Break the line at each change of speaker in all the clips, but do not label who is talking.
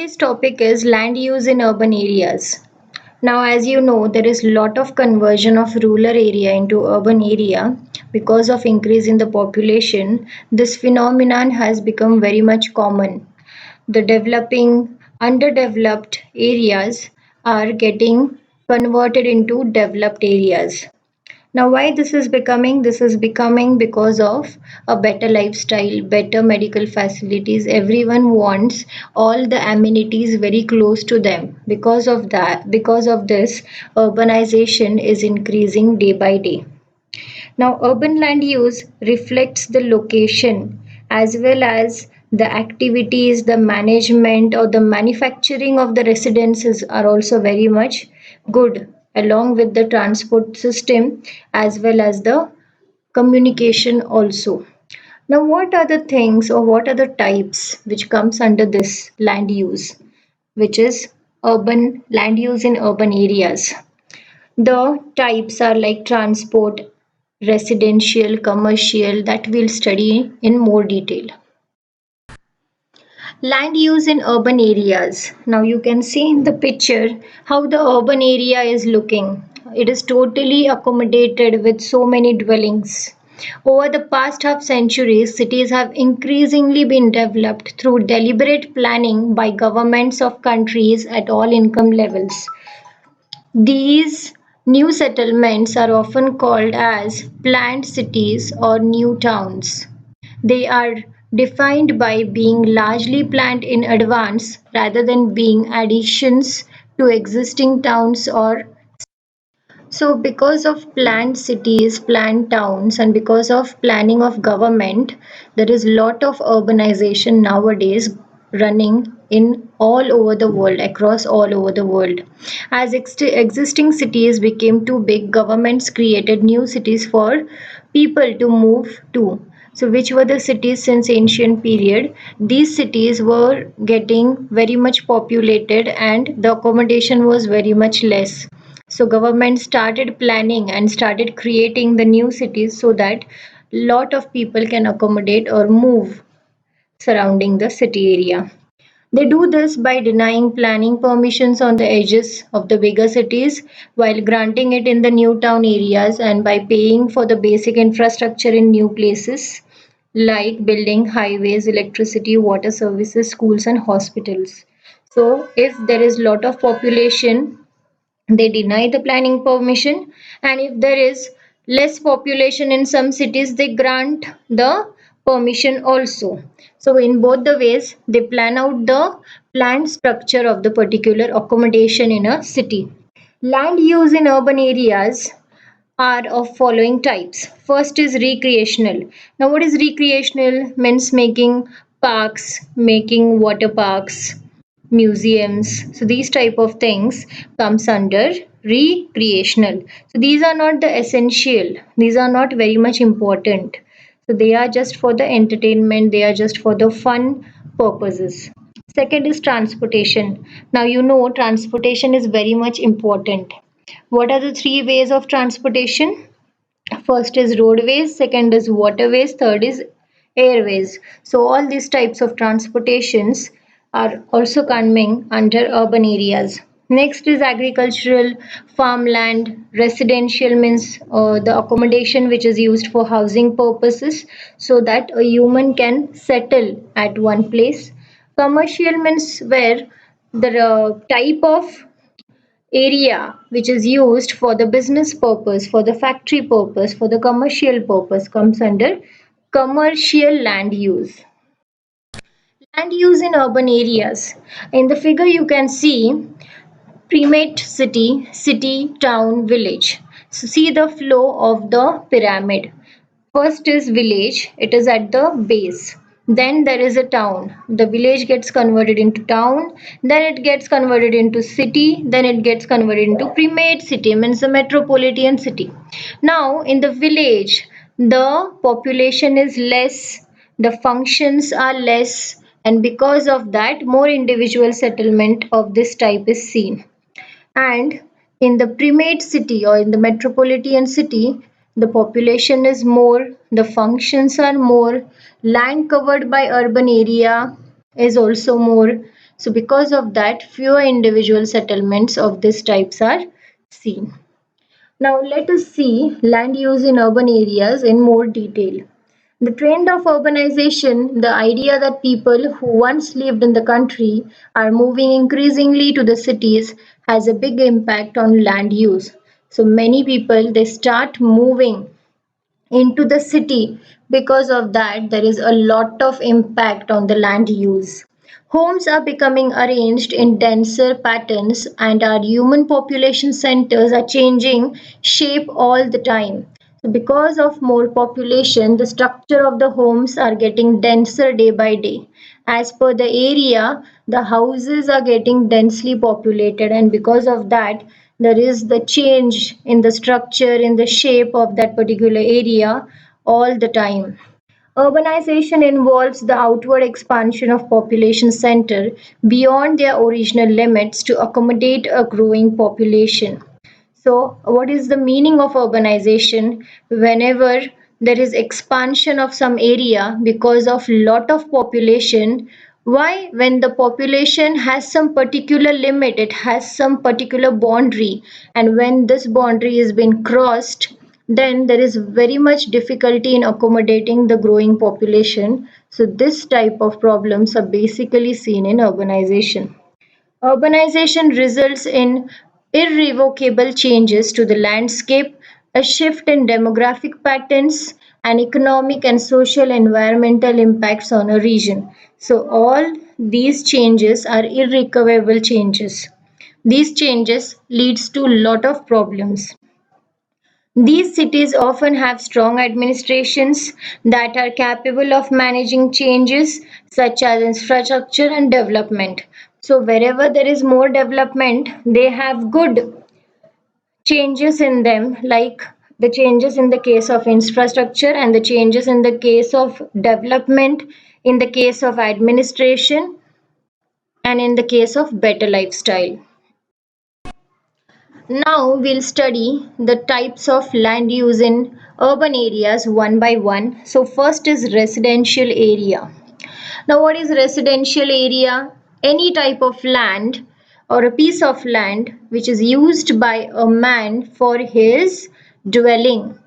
Today's topic is land use in urban areas. Now, as you know, there is lot of conversion of rural area into urban area because of increase in the population. This phenomenon has become very much common. The developing, underdeveloped areas are getting converted into developed areas. Now, why this is becoming? This is becoming because of a better lifestyle, better medical facilities. Everyone wants all the amenities very close to them. Because of this, urbanization is increasing day by day. Now, urban land use reflects the location as well as the activities, the management or the manufacturing of the residences are also very much good, along with the transport system as well as the communication also. Now, what are the things or what are the types which comes under this land use, which is urban land use in urban areas? The types are like transport, residential, commercial, that we'll study in more detail. Land use in urban areas. Now you can see in the picture how the urban area is looking. It is totally accommodated with so many dwellings. Over the past half century, cities have increasingly been developed through deliberate planning by governments of countries at all income levels. These new settlements are often called as planned cities or new towns. They are defined by being largely planned in advance rather than being additions to existing towns or so because of planned cities, planned towns, and because of planning of government, there is lot of urbanization nowadays running in all over the world, across all over the world. As existing cities became too big, governments created new cities for people to move to. So which were the cities since ancient period? These cities were getting very much populated and the accommodation was very much less. So government started planning and started creating the new cities so that lot of people can accommodate or move surrounding the city area. They do this by denying planning permissions on the edges of the bigger cities while granting it in the new town areas and by paying for the basic infrastructure in new places like building highways, electricity, water services, schools and hospitals. So if there is lot of population, they deny the planning permission, and if there is less population in some cities they grant the permission also. So in both the ways they plan out the planned structure of the particular accommodation in a city. Land use in urban areas are of following types. First is recreational. Now what is recreational? Means making parks, making water parks, museums. So these type of things comes under recreational. So these are not the essential. These are not very much important. So they are just for the entertainment. They are just for the fun purposes. Second is transportation. Now you know transportation is very much important. What are the three ways of transportation? First is roadways, second is waterways, third is airways. So all these types of transportations are also coming under urban areas. Next is agricultural, farmland, residential means the accommodation which is used for housing purposes so that a human can settle at one place. Commercial means where the type of area which is used for the business purpose, for the factory purpose, for the commercial purpose comes under commercial land use. Land use in urban areas. In the figure you can see primate city, city, town, village. So see the flow of the pyramid. First is village, it is at the base. Then there is a town. The village gets converted into town, then it gets converted into city, then it gets converted into primate city, means the metropolitan city. Now, in the village, the population is less, the functions are less, and because of that, more individual settlement of this type is seen. And in the primate city or in the metropolitan city, the population is more, the functions are more, land covered by urban area is also more. So because of that, fewer individual settlements of these types are seen. Now let us see land use in urban areas in more detail. The trend of urbanization, the idea that people who once lived in the country are moving increasingly to the cities, has a big impact on land use. So many people they start moving into the city. Because of that, there is a lot of impact on the land use. Homes are becoming arranged in denser patterns, and our human population centers are changing shape all the time. So because of more population, the structure of the homes are getting denser day by day. As per the area, the houses are getting densely populated, and because of that, there is the change in the structure, in the shape of that particular area all the time. Urbanization involves the outward expansion of population center beyond their original limits to accommodate a growing population. So, what is the meaning of urbanization? Whenever there is expansion of some area because of lot of population, why? When the population has some particular limit, it has some particular boundary, and when this boundary is been crossed, then there is very much difficulty in accommodating the growing population. So, this type of problems are basically seen in urbanization. Urbanization results in irrevocable changes to the landscape, a shift in demographic patterns, and economic and social environmental impacts on a region. So, all these changes are irrecoverable changes. These changes leads to a lot of problems. These cities often have strong administrations that are capable of managing changes such as infrastructure and development. So, wherever there is more development, they have good changes in them, like the changes in the case of infrastructure and the changes in the case of development, in the case of administration, and in the case of better lifestyle. Now we'll study the types of land use in urban areas one by one. So first is residential area. Now what is residential area? Any type of land or a piece of land which is used by a man for his dwelling,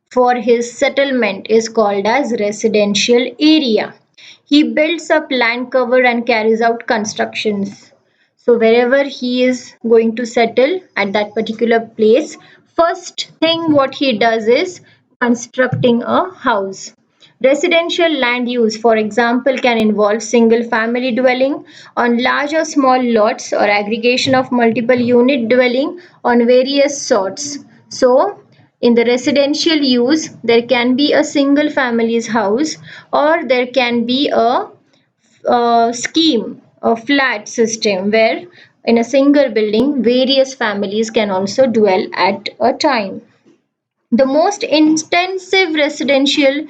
for his settlement, is called as residential area. He builds up land cover and carries out constructions. So wherever he is going to settle at that particular place, first thing what he does is constructing a house. Residential land use, for example, can involve single family dwelling on large or small lots or aggregation of multiple unit dwelling on various sorts. So in the residential use, there can be a single family's house, or there can be a scheme, a flat system where in a single building various families can also dwell at a time. The most intensive residential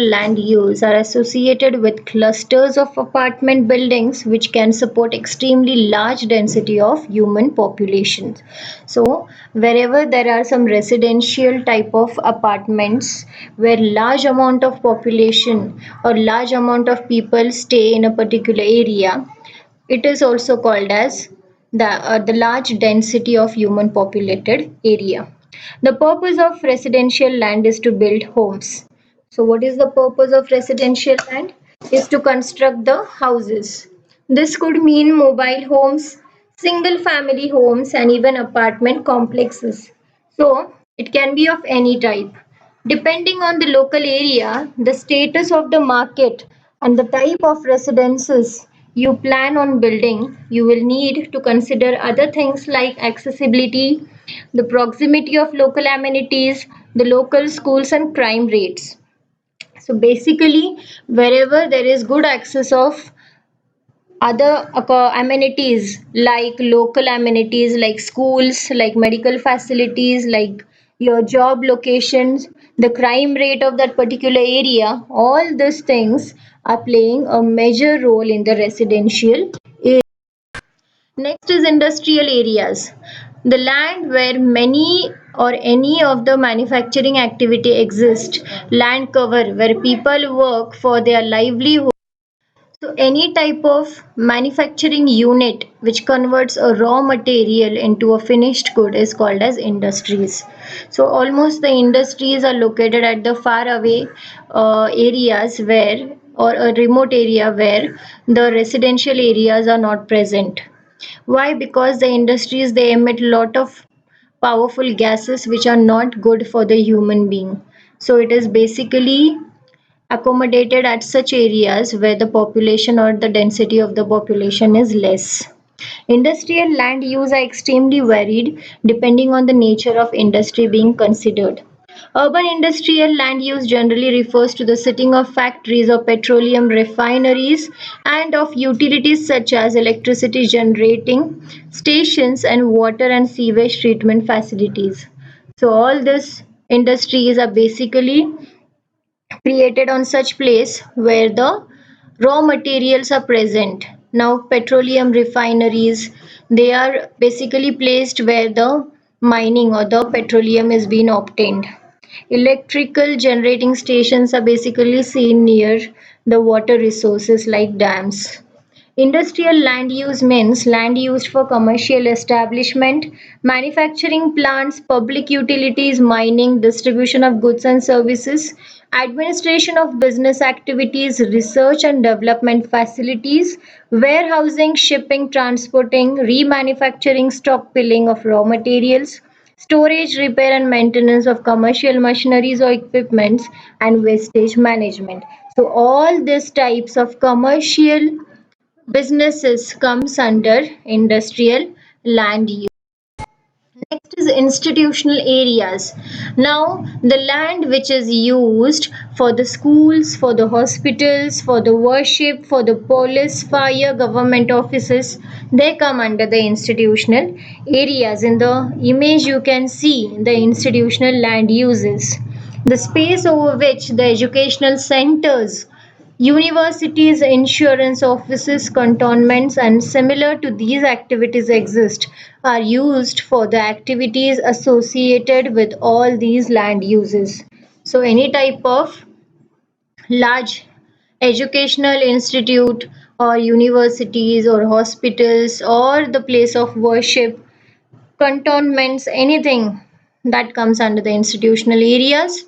land use are associated with clusters of apartment buildings which can support extremely large density of human populations. So wherever there are some residential type of apartments where large amount of population or large amount of people stay in a particular area, it is also called as the large density of human populated area. The purpose of residential land is to build homes. So what is the purpose of residential land? Is to construct the houses. This could mean mobile homes, single family homes, and even apartment complexes. So it can be of any type. Depending on the local area, the status of the market, and the type of residences you plan on building, you will need to consider other things like accessibility, the proximity of local amenities, the local schools, and crime rates. So basically, wherever there is good access of other amenities like local amenities like schools, like medical facilities, like your job locations, the crime rate of that particular area, all these things are playing a major role in the residential area. Next is industrial areas. The land where many or any of the manufacturing activity exist, land cover where people work for their livelihood. So any type of manufacturing unit which converts a raw material into a finished good is called as industries. So almost the industries are located at the far away areas where, or a remote area where the residential areas are not present. Why? Because the industries, they emit lot of powerful gases which are not good for the human being. So it is basically accommodated at such areas where the population or the density of the population is less. Industrial land use are extremely varied depending on the nature of industry being considered. Urban industrial land use generally refers to the sitting of factories or petroleum refineries and of utilities such as electricity generating stations and water and sewage treatment facilities. So all these industries are basically created on such place where the raw materials are present. Now petroleum refineries, they are basically placed where the mining or the petroleum is being obtained. Electrical generating stations are basically seen near the water resources like dams. Industrial land use means land used for commercial establishment, manufacturing plants, public utilities, mining, distribution of goods and services, administration of business activities, research and development facilities, warehousing, shipping, transporting, remanufacturing, stockpiling of raw materials, storage, repair and maintenance of commercial machineries or equipments, and wastage management. So all these types of commercial businesses comes under industrial land use. Next is institutional areas. Now, the land which is used for the schools, for the hospitals, for the worship, for the police, fire, government offices, they come under the institutional areas. In the image, you can see the institutional land uses. The space over which the educational centers, universities, insurance offices, cantonments, and similar to these activities exist are used for the activities associated with all these land uses. So, any type of large educational institute or universities or hospitals or the place of worship, cantonments, anything that comes under the institutional areas.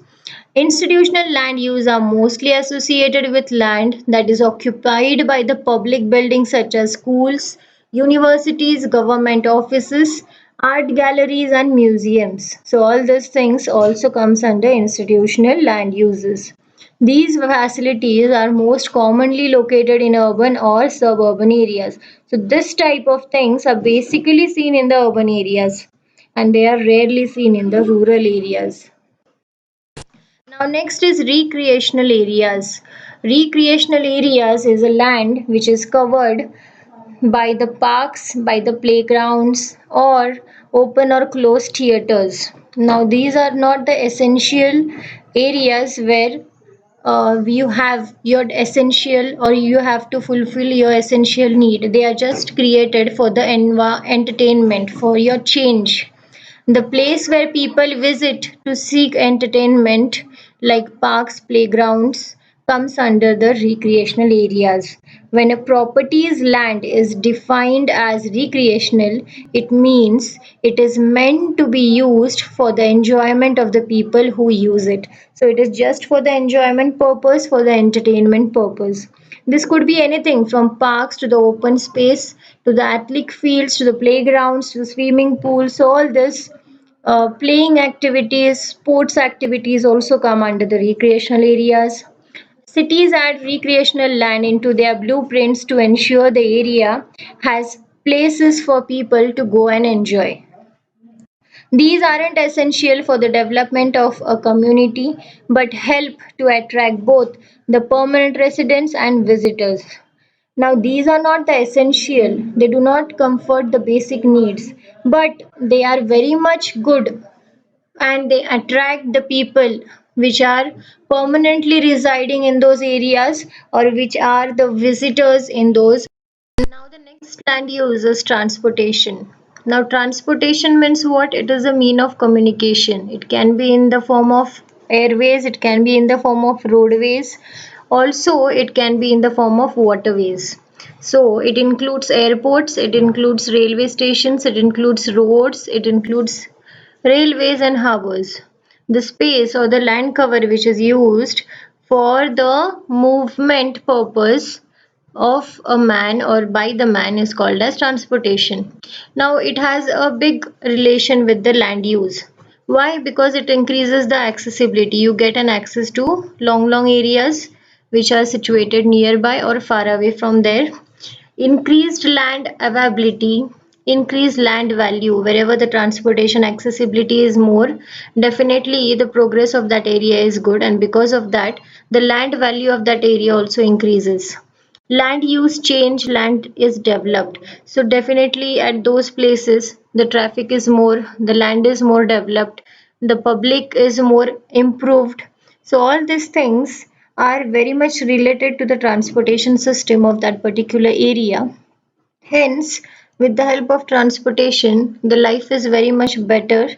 Institutional land use are mostly associated with land that is occupied by the public buildings such as schools, universities, government offices, art galleries and museums. So all these things also comes under institutional land uses. These facilities are most commonly located in urban or suburban areas. So this type of things are basically seen in the urban areas and they are rarely seen in the rural areas. Now next is recreational areas. Recreational areas is a land which is covered by the parks, by the playgrounds or open or closed theaters. Now these are not the essential areas where you have your essential or you have to fulfill your essential need. They are just created for the entertainment, for your change. The place where people visit to seek entertainment, like parks, playgrounds, comes under the recreational areas. When a property's land is defined as recreational, it means it is meant to be used for the enjoyment of the people who use it. So it is just for the enjoyment purpose, for the entertainment purpose. This could be anything from parks to the open space to the athletic fields to the playgrounds to the swimming pools. So all this playing activities, sports activities also come under the recreational areas. Cities add recreational land into their blueprints to ensure the area has places for people to go and enjoy. These aren't essential for the development of a community but help to attract both the permanent residents and visitors. Now, these are not the essential, they do not comfort the basic needs, but they are very much good and they attract the people which are permanently residing in those areas or which are the visitors in those. Now, the next land use is transportation. Now, transportation means what? It is a mean of communication. It can be in the form of airways, it can be in the form of roadways, also, it can be in the form of waterways. So, it includes airports, it includes railway stations, it includes roads, it includes railways and harbors. The space or the land cover which is used for the movement purpose of a man or by the man is called as transportation. Now it has a big relation with the land use. Why? Because it increases the accessibility. You get an access to long areas which are situated nearby or far away from there. Increased land availability, increased land value. Wherever the transportation accessibility is more, definitely the progress of that area is good, and because of that the land value of that area also increases. Land use change, land is developed, so definitely at those places the traffic is more, the land is more developed, the public is more improved. So all these things are very much related to the transportation system of that particular area. Hence, with the help of transportation, the life is very much better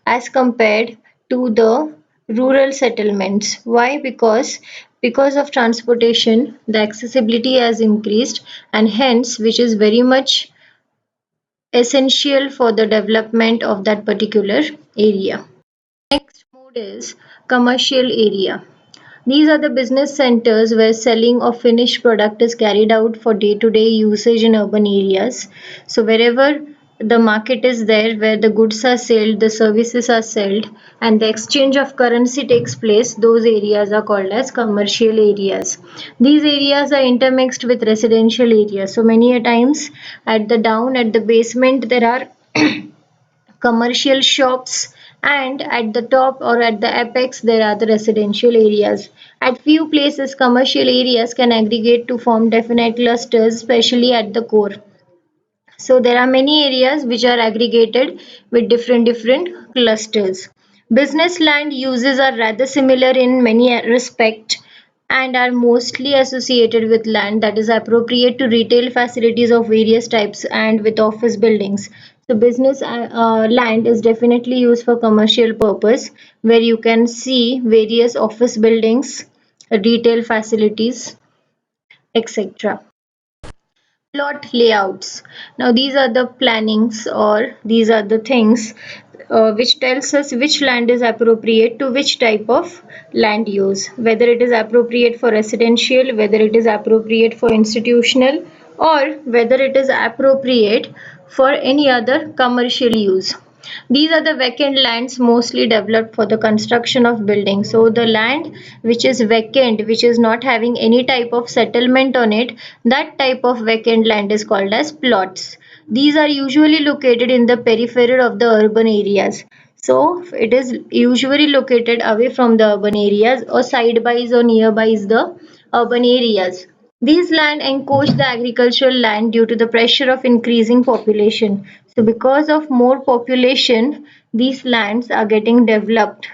as compared to the rural settlements. Why? Because of transportation, the accessibility has increased, and hence, which is very much essential for the development of that particular area. Next mode is commercial area. These are the business centers where selling of finished product is carried out for day-to-day usage in urban areas. So wherever the market is there, where the goods are sold, the services are sold, and the exchange of currency takes place, those areas are called as commercial areas. These areas are intermixed with residential areas. So many a times at the basement, there are commercial shops, and at the top or at the apex there are the residential areas. At few places commercial areas can aggregate to form definite clusters, especially at the core. So there are many areas which are aggregated with different clusters. Business land uses are rather similar in many respects and are mostly associated with land that is appropriate to retail facilities of various types and with office buildings. So business land is definitely used for commercial purpose, where you can see various office buildings, retail facilities, etc. Plot layouts. Now these are the plannings, or these are the things which tells us which land is appropriate to which type of land use, whether it is appropriate for residential, whether it is appropriate for institutional, or whether it is appropriate for any other commercial use. These are the vacant lands mostly developed for the construction of buildings. So the land which is vacant, which is not having any type of settlement on it, that type of vacant land is called as plots. These are usually located in the periphery of the urban areas. So it is usually located away from the urban areas or side by or nearby the urban areas. These land encroach the agricultural land due to the pressure of increasing population. So because of more population, these lands are getting developed,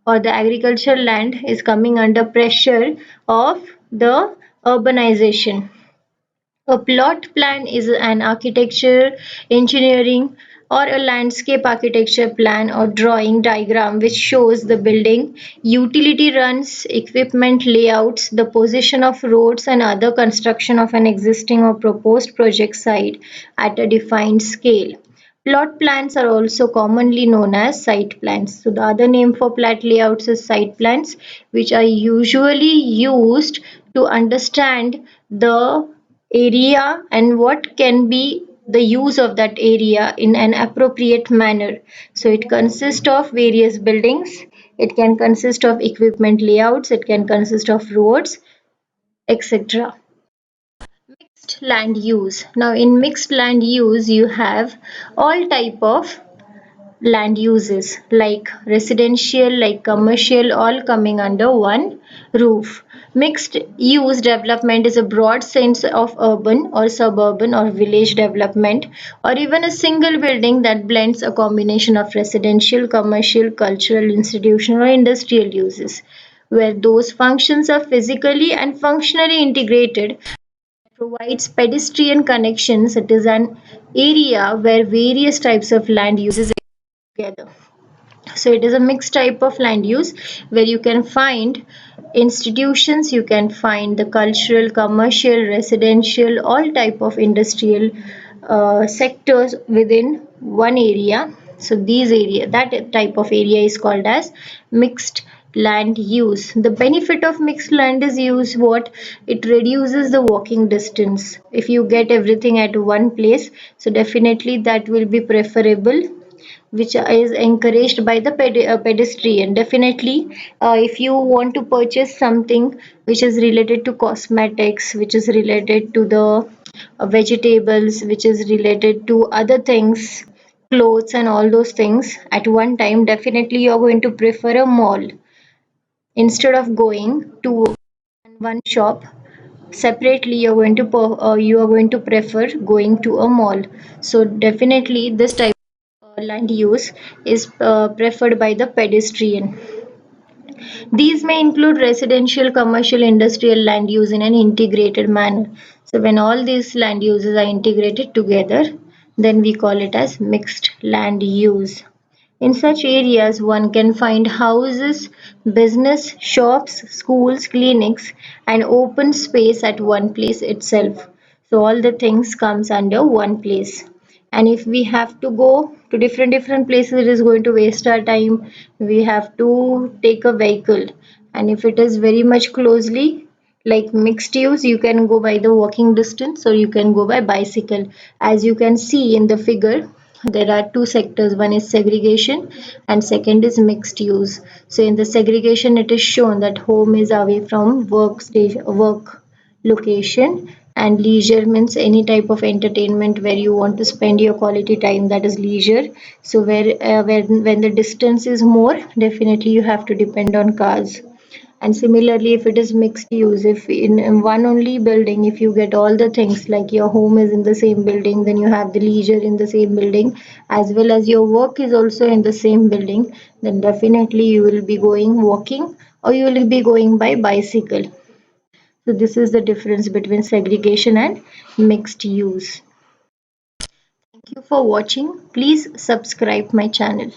or the agricultural land is coming under pressure of the urbanization. A plot plan is an architecture, engineering, or a landscape architecture plan or drawing diagram which shows the building, utility runs, equipment layouts, the position of roads, and other construction of an existing or proposed project site at a defined scale. Plot plans are also commonly known as site plans. So the other name for plat layouts is site plans, which are usually used to understand the area and what can be the use of that area in an appropriate manner. So it consists of various buildings, it can consist of equipment layouts, it can consist of roads, etc. Mixed land use. Now in mixed land use you have all type of land uses like residential, like commercial, all coming under one roof. Mixed use development is a broad sense of urban or suburban or village development, or even a single building that blends a combination of residential, commercial, cultural, institutional, or industrial uses, where those functions are physically and functionally integrated provides pedestrian connections. It is an area where various types of land uses together. So it is a mixed type of land use where you can find institutions, you can find the cultural, commercial, residential, all type of industrial sectors within one area. So these area, that type of area is called as mixed land use. The benefit of mixed land is use what? It reduces the walking distance. If you get everything at one place, so definitely that will be preferable, which is encouraged by the pedestrian. Definitely, if you want to purchase something which is related to cosmetics, which is related to the vegetables, which is related to other things, clothes and all those things at one time, definitely you are going to prefer a mall instead of going to one shop separately. You are going to prefer going to a mall. So definitely this type land use is preferred by the pedestrian. These may include residential, commercial, industrial land use in an integrated manner. So when all these land uses are integrated together, then we call it as mixed land use. In such areas, one can find houses, business, shops, schools, clinics, and open space at one place itself. So all the things comes under one place. And if we have to go to different places, it is going to waste our time. We have to take a vehicle. And if it is very much closely like mixed use, you can go by the walking distance or you can go by bicycle. As you can see in the figure, there are two sectors. One is segregation and second is mixed use. So in the segregation, it is shown that home is away from work location, and leisure means any type of entertainment where you want to spend your quality time, that is leisure. So when the distance is more, definitely you have to depend on cars. And similarly, if it is mixed use, if in one only building, if you get all the things like your home is in the same building, then you have the leisure in the same building, as well as your work is also in the same building, then definitely you will be going walking or you will be going by bicycle. So this is the difference between segregation and mixed use. Thank you for watching. Please subscribe my channel.